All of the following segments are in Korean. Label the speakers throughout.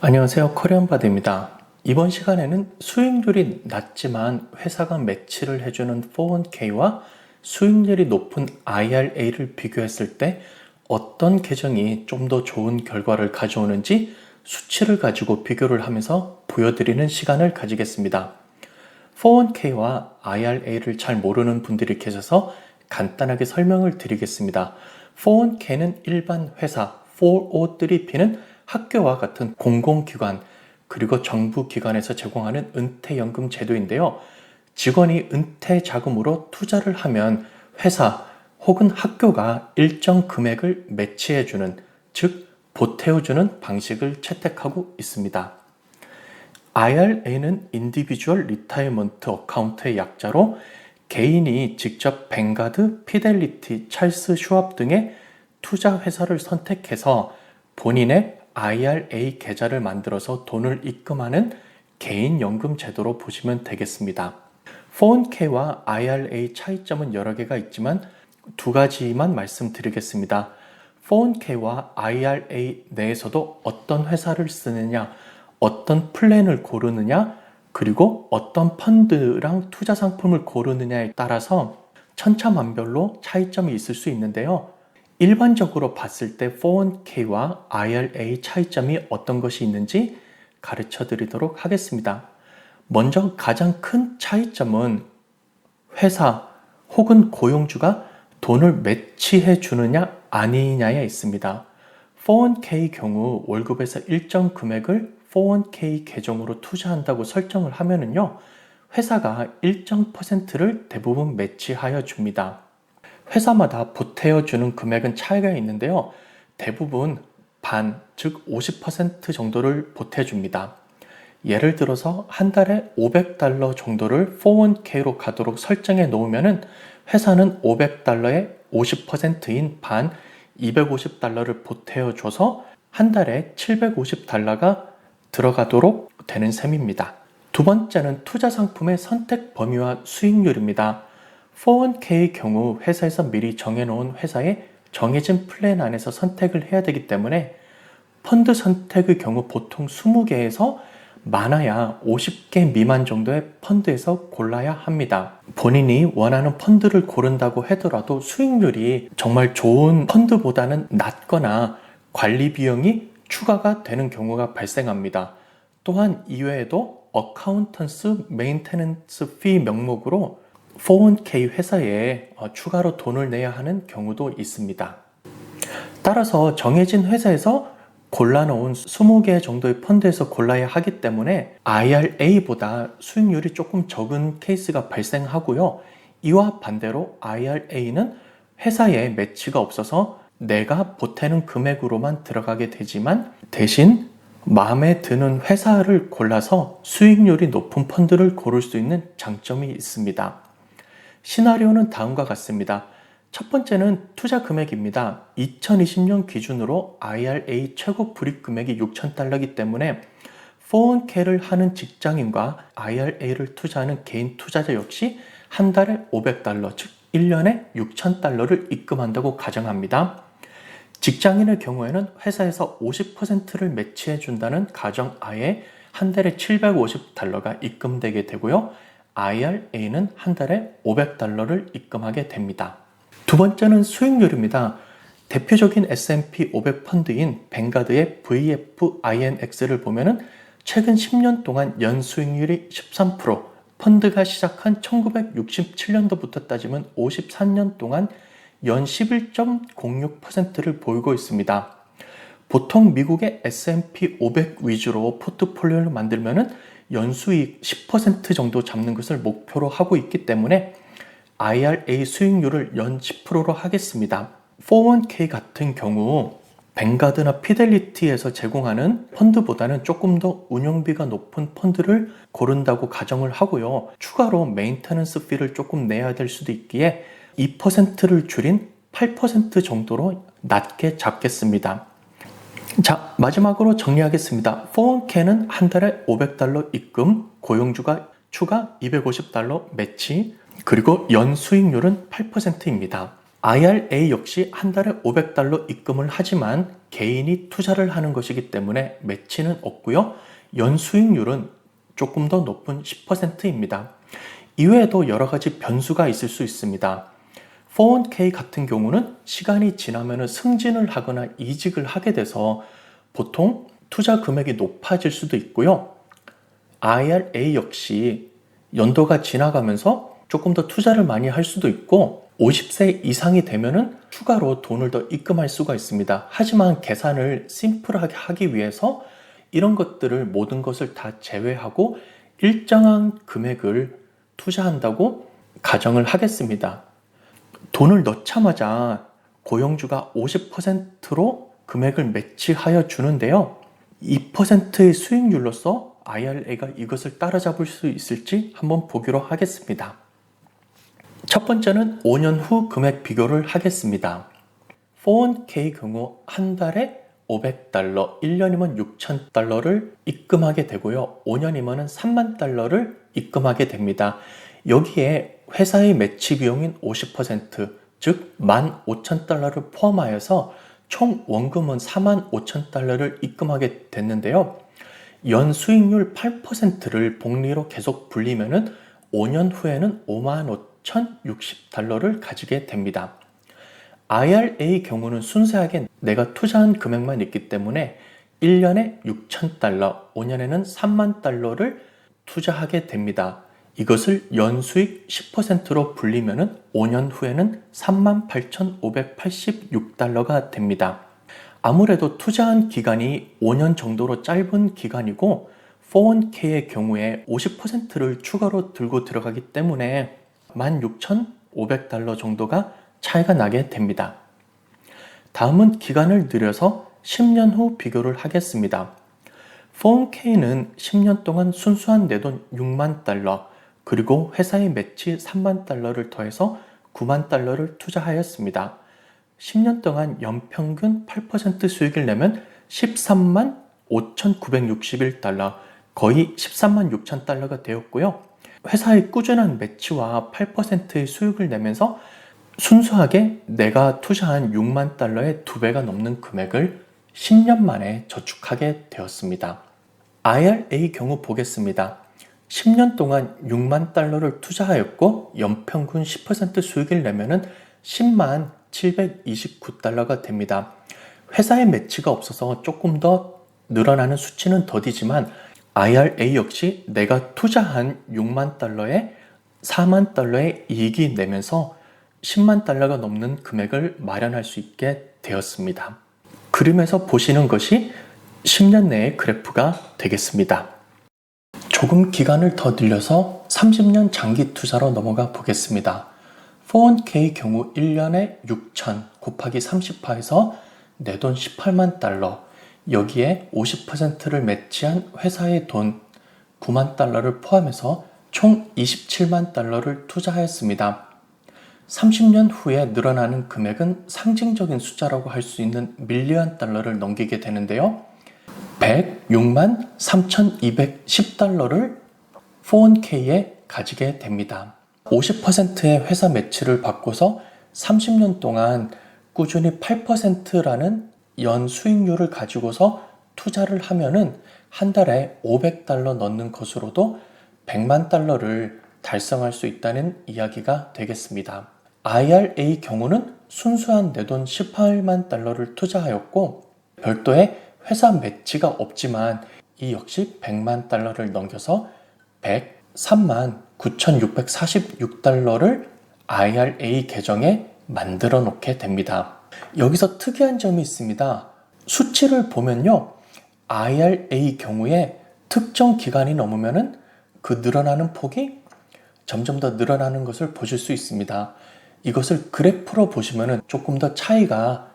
Speaker 1: 안녕하세요. 코리안바드입니다. 이번 시간에는 수익률이 낮지만 회사가 매치를 해주는 401k와 수익률이 높은 IRA를 비교했을 때 어떤 계정이 좀 더 좋은 결과를 가져오는지 수치를 가지고 비교를 하면서 보여드리는 시간을 가지겠습니다. 401k와 IRA를 잘 모르는 분들이 계셔서 간단하게 설명을 드리겠습니다. 401k는 일반 회사, 403b는 학교와 같은 공공기관 그리고 정부기관에서 제공하는 은퇴연금 제도인데요. 직원이 은퇴 자금으로 투자를 하면 회사 혹은 학교가 일정 금액을 매치해주는, 즉 보태어주는 방식을 채택하고 있습니다. IRA는 Individual Retirement Account의 약자로 개인이 직접 뱅가드, 피델리티, 찰스 슈왑 등의 투자 회사를 선택해서 본인의 IRA 계좌를 만들어서 돈을 입금하는 개인연금 제도로 보시면 되겠습니다. 401k와 IRA 차이점은 여러 개가 있지만 두 가지만 말씀드리겠습니다. 401k와 IRA 내에서도 어떤 회사를 쓰느냐, 어떤 플랜을 고르느냐, 그리고 어떤 펀드랑 투자 상품을 고르느냐에 따라서 천차만별로 차이점이 있을 수 있는데요. 일반적으로 봤을 때 401k와 IRA 차이점이 어떤 것이 있는지 가르쳐 드리도록 하겠습니다. 먼저 가장 큰 차이점은 회사 혹은 고용주가 돈을 매치해 주느냐 아니냐에 있습니다. 401k 경우 월급에서 일정 금액을 401k 계정으로 투자한다고 설정을 하면은요, 회사가 일정 퍼센트를 대부분 매치하여 줍니다. 회사마다 보태어주는 금액은 차이가 있는데요. 대부분 반, 즉 50% 정도를 보태줍니다. 예를 들어서 한 달에 $500 정도를 401k로 가도록 설정해 놓으면 회사는 $500의 50%인 반, $250를 보태어줘서 한 달에 $750가 들어가도록 되는 셈입니다. 두 번째는 투자 상품의 선택 범위와 수익률입니다. 401k의 경우 회사에서 미리 정해놓은 회사의 정해진 플랜 안에서 선택을 해야 되기 때문에 펀드 선택의 경우 보통 20개에서 많아야 50개 미만 정도의 펀드에서 골라야 합니다. 본인이 원하는 펀드를 고른다고 하더라도 수익률이 정말 좋은 펀드보다는 낮거나 관리 비용이 추가가 되는 경우가 발생합니다. 또한 이외에도 어카운턴스 메인테넌스 피 명목으로 401k 회사에 추가로 돈을 내야 하는 경우도 있습니다. 따라서 정해진 회사에서 골라놓은 20개 정도의 펀드에서 골라야 하기 때문에 IRA보다 수익률이 조금 적은 케이스가 발생하고요. 이와 반대로 IRA는 회사에 매치가 없어서 내가 보태는 금액으로만 들어가게 되지만 대신 마음에 드는 회사를 골라서 수익률이 높은 펀드를 고를 수 있는 장점이 있습니다. 시나리오는 다음과 같습니다. 첫 번째는 투자 금액입니다. 2020년 기준으로 IRA 최고 불이익 금액이 $6,000이기 때문에 401k를 하는 직장인과 IRA를 투자하는 개인 투자자 역시 한 달에 $500, 즉 1년에 $6,000를 입금한다고 가정합니다. 직장인의 경우에는 회사에서 50%를 매치해 준다는 가정하에 한 달에 $750가 입금되게 되고요. IRA는 한 달에 $500를 입금하게 됩니다. 두 번째는 수익률입니다. 대표적인 S&P 500 펀드인 뱅가드의 VFINX를 보면은 최근 10년 동안 연 수익률이 13%, 펀드가 시작한 1967년도부터 따지면 54년 동안 연 11.06%를 보이고 있습니다. 보통 미국의 S&P 500 위주로 포트폴리오를 만들면은 연수익 10% 정도 잡는 것을 목표로 하고 있기 때문에 IRA 수익률을 연 10%로 하겠습니다. 401k 같은 경우 뱅가드나 피델리티에서 제공하는 펀드보다는 조금 더 운용비가 높은 펀드를 고른다고 가정을 하고요. 추가로 메인테넌스 피를 조금 내야 될 수도 있기에 2%를 줄인 8% 정도로 낮게 잡겠습니다. 자, 마지막으로 정리하겠습니다. 401k는 한 달에 $500 입금, 고용주가 추가 $250 매치, 그리고 연 수익률은 8%입니다. IRA 역시 한 달에 $500 입금을 하지만 개인이 투자를 하는 것이기 때문에 매치는 없고요. 연수익률은 조금 더 높은 10%입니다. 이외에도 여러 가지 변수가 있을 수 있습니다. 401k 같은 경우는 시간이 지나면 승진을 하거나 이직을 하게 돼서 보통 투자 금액이 높아질 수도 있고요. IRA 역시 연도가 지나가면서 조금 더 투자를 많이 할 수도 있고 50세 이상이 되면은 추가로 돈을 더 입금할 수가 있습니다. 하지만 계산을 심플하게 하기 위해서 이런 것들을 모든 것을 다 제외하고 일정한 금액을 투자한다고 가정을 하겠습니다. 돈을 넣자마자 고용주가 50%로 금액을 매치하여 주는데요. 2%의 수익률로서 IRA가 이것을 따라잡을 수 있을지 한번 보기로 하겠습니다. 첫 번째는 5년 후 금액 비교를 하겠습니다. 401k 경우 한 달에 $500, 1년이면 $6,000를 입금하게 되고요. 5년이면 $30,000를 입금하게 됩니다. 여기에 회사의 매치 비용인 50%, 즉 $15,000를 포함하여서 총 원금은 $45,000를 입금하게 됐는데요. 연 수익률 8%를 복리로 계속 불리면은 5년 후에는 $51,060를 가지게 됩니다. IRA 경우는 순수하게 내가 투자한 금액만 있기 때문에 1년에 $6,000, 5년에는 $30,000를 투자하게 됩니다. 이것을 연수익 10%로 불리면은 5년 후에는 $38,586가 됩니다. 아무래도 투자한 기간이 5년 정도로 짧은 기간이고 401k의 경우에 50%를 추가로 들고 들어가기 때문에 $16,500 정도가 차이가 나게 됩니다. 다음은 기간을 늘려서 10년 후 비교를 하겠습니다. 401k는 10년 동안 순수한 내돈 $60,000 그리고 회사의 매치 $30,000를 더해서 $90,000를 투자하였습니다. 10년 동안 연평균 8% 수익을 내면 $135,961, 거의 $136,000가 되었고요. 회사의 꾸준한 매치와 8%의 수익을 내면서 순수하게 내가 투자한 $60,000의 2배가 넘는 금액을 10년 만에 저축하게 되었습니다. IRA 경우 보겠습니다. 10년 동안 $60,000를 투자하였고 연평균 10% 수익을 내면은 $107,229가 됩니다. 회사의 매치가 없어서 조금 더 늘어나는 수치는 더디지만 IRA 역시 내가 투자한 $60,000에 $40,000의 이익이 내면서 $100,000가 넘는 금액을 마련할 수 있게 되었습니다. 그림에서 보시는 것이 10년 내의 그래프가 되겠습니다. 조금 기간을 더 늘려서 30년 장기 투자로 넘어가 보겠습니다. 401k 경우 1년에 6,000 곱하기 30%에서 내 돈 $180,000, 여기에 50%를 매치한 회사의 돈 $90,000를 포함해서 총 $270,000를 투자하였습니다. 30년 후에 늘어나는 금액은 상징적인 숫자라고 할 수 있는 밀리언 달러를 넘기게 되는데요. 163,210달러를 401k에 가지게 됩니다. 50%의 회사 매치를 바꿔서 30년 동안 꾸준히 8%라는 연 수익률을 가지고서 투자를 하면은 한 달에 $500 넣는 것으로도 $1,000,000를 달성할 수 있다는 이야기가 되겠습니다. IRA 경우는 순수한 내 돈 $180,000를 투자하였고 별도의 회사 매치가 없지만 이 역시 $1,000,000를 넘겨서 $139,646를 IRA 계정에 만들어 놓게 됩니다. 여기서 특이한 점이 있습니다. 수치를 보면요. IRA 경우에 특정 기간이 넘으면은 그 늘어나는 폭이 점점 더 늘어나는 것을 보실 수 있습니다. 이것을 그래프로 보시면은 조금 더 차이가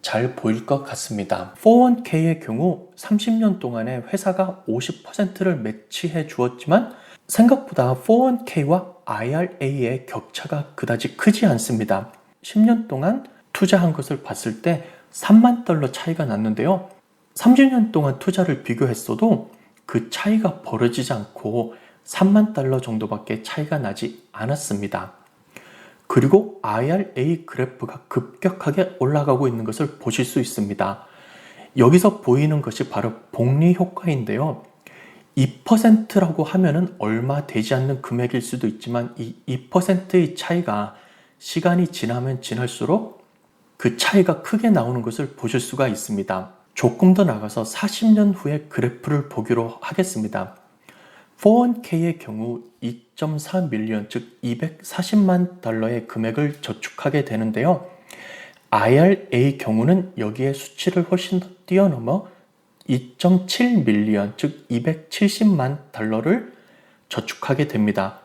Speaker 1: 잘 보일 것 같습니다. 401k의 경우 30년 동안에 회사가 50%를 매치해 주었지만 생각보다 401k와 IRA의 격차가 그다지 크지 않습니다. 10년 동안 투자한 것을 봤을 때 $30,000 차이가 났는데요. 30년 동안 투자를 비교했어도 그 차이가 벌어지지 않고 $30,000 정도밖에 차이가 나지 않았습니다. 그리고 IRA 그래프가 급격하게 올라가고 있는 것을 보실 수 있습니다. 여기서 보이는 것이 바로 복리 효과인데요. 2%라고 하면은 얼마 되지 않는 금액일 수도 있지만 이 2%의 차이가 시간이 지나면 지날수록 그 차이가 크게 나오는 것을 보실 수가 있습니다. 조금 더 나가서 40년 후의 그래프를 보기로 하겠습니다. 401k의 경우 2.4밀리언, 즉 240만 달러의 금액을 저축하게 되는데요. IRA 경우는 여기에 수치를 훨씬 더 뛰어넘어 2.7밀리언, 즉 270만 달러를 저축하게 됩니다.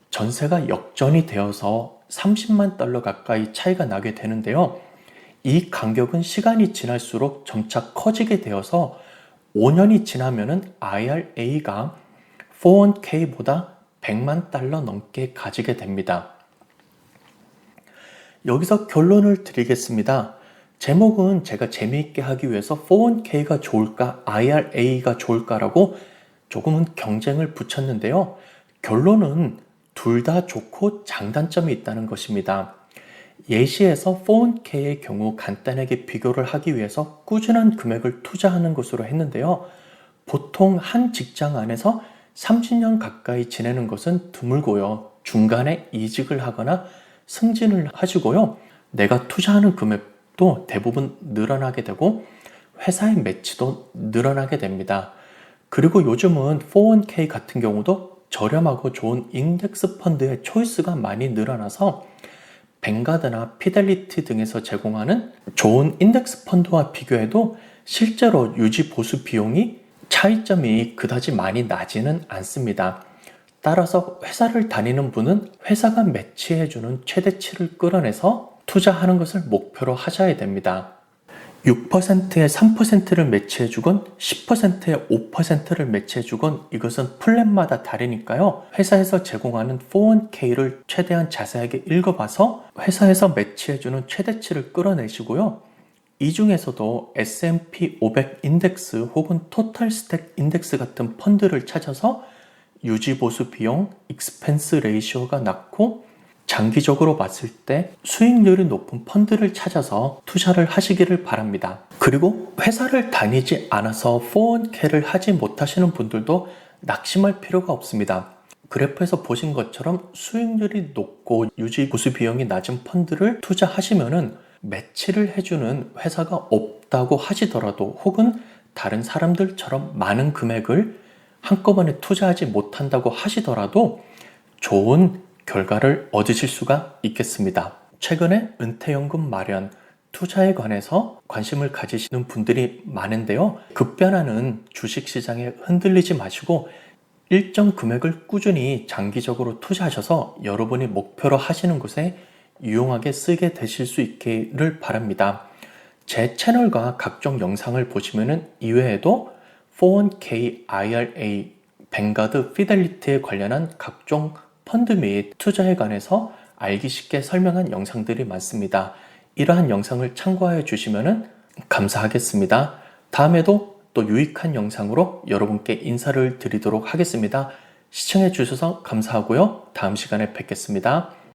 Speaker 1: 전세가 역전이 되어서 30만 달러 가까이 차이가 나게 되는데요. 이 간격은 시간이 지날수록 점차 커지게 되어서 5년이 지나면은 IRA가 401k보다 100만 달러 넘게 가지게 됩니다. 여기서 결론을 드리겠습니다. 제목은 제가 재미있게 하기 위해서 401k가 좋을까, IRA가 좋을까라고 조금은 경쟁을 붙였는데요. 결론은 둘 다 좋고 장단점이 있다는 것입니다. 예시에서 401k의 경우 간단하게 비교를 하기 위해서 꾸준한 금액을 투자하는 것으로 했는데요. 보통 한 직장 안에서 30년 가까이 지내는 것은 드물고요. 중간에 이직을 하거나 승진을 하시고요. 내가 투자하는 금액도 대부분 늘어나게 되고 회사의 매치도 늘어나게 됩니다. 그리고 요즘은 401k 같은 경우도 저렴하고 좋은 인덱스 펀드의 초이스가 많이 늘어나서 뱅가드나 피델리티 등에서 제공하는 좋은 인덱스 펀드와 비교해도 실제로 유지 보수 비용이 차이점이 그다지 많이 나지는 않습니다. 따라서 회사를 다니는 분은 회사가 매치해주는 최대치를 끌어내서 투자하는 것을 목표로 하셔야 됩니다. 6%에 3%를 매치해주건 10%에 5%를 매치해주건 이것은 플랜마다 다르니까요. 회사에서 제공하는 401k를 최대한 자세하게 읽어봐서 회사에서 매치해주는 최대치를 끌어내시고요. 이 중에서도 S&P 500 인덱스 혹은 토탈 스택 인덱스 같은 펀드를 찾아서 유지보수 비용, 익스펜스 레이시오가 낮고 장기적으로 봤을 때 수익률이 높은 펀드를 찾아서 투자를 하시기를 바랍니다. 그리고 회사를 다니지 않아서 401k를 하지 못하시는 분들도 낙심할 필요가 없습니다. 그래프에서 보신 것처럼 수익률이 높고 유지보수 비용이 낮은 펀드를 투자하시면은 매치를 해주는 회사가 없다고 하시더라도 혹은 다른 사람들처럼 많은 금액을 한꺼번에 투자하지 못한다고 하시더라도 좋은 결과를 얻으실 수가 있겠습니다. 최근에 은퇴연금 마련, 투자에 관해서 관심을 가지시는 분들이 많은데요. 급변하는 주식시장에 흔들리지 마시고 일정 금액을 꾸준히 장기적으로 투자하셔서 여러분이 목표로 하시는 곳에 유용하게 쓰게 되실 수 있기를 바랍니다. 제 채널과 각종 영상을 보시면 이외에도 401k, IRA, 뱅가드, 피델리티에 관련한 각종 펀드 및 투자에 관해서 알기 쉽게 설명한 영상들이 많습니다. 이러한 영상을 참고하여 주시면 감사하겠습니다. 다음에도 또 유익한 영상으로 여러분께 인사를 드리도록 하겠습니다. 시청해 주셔서 감사하고요. 다음 시간에 뵙겠습니다.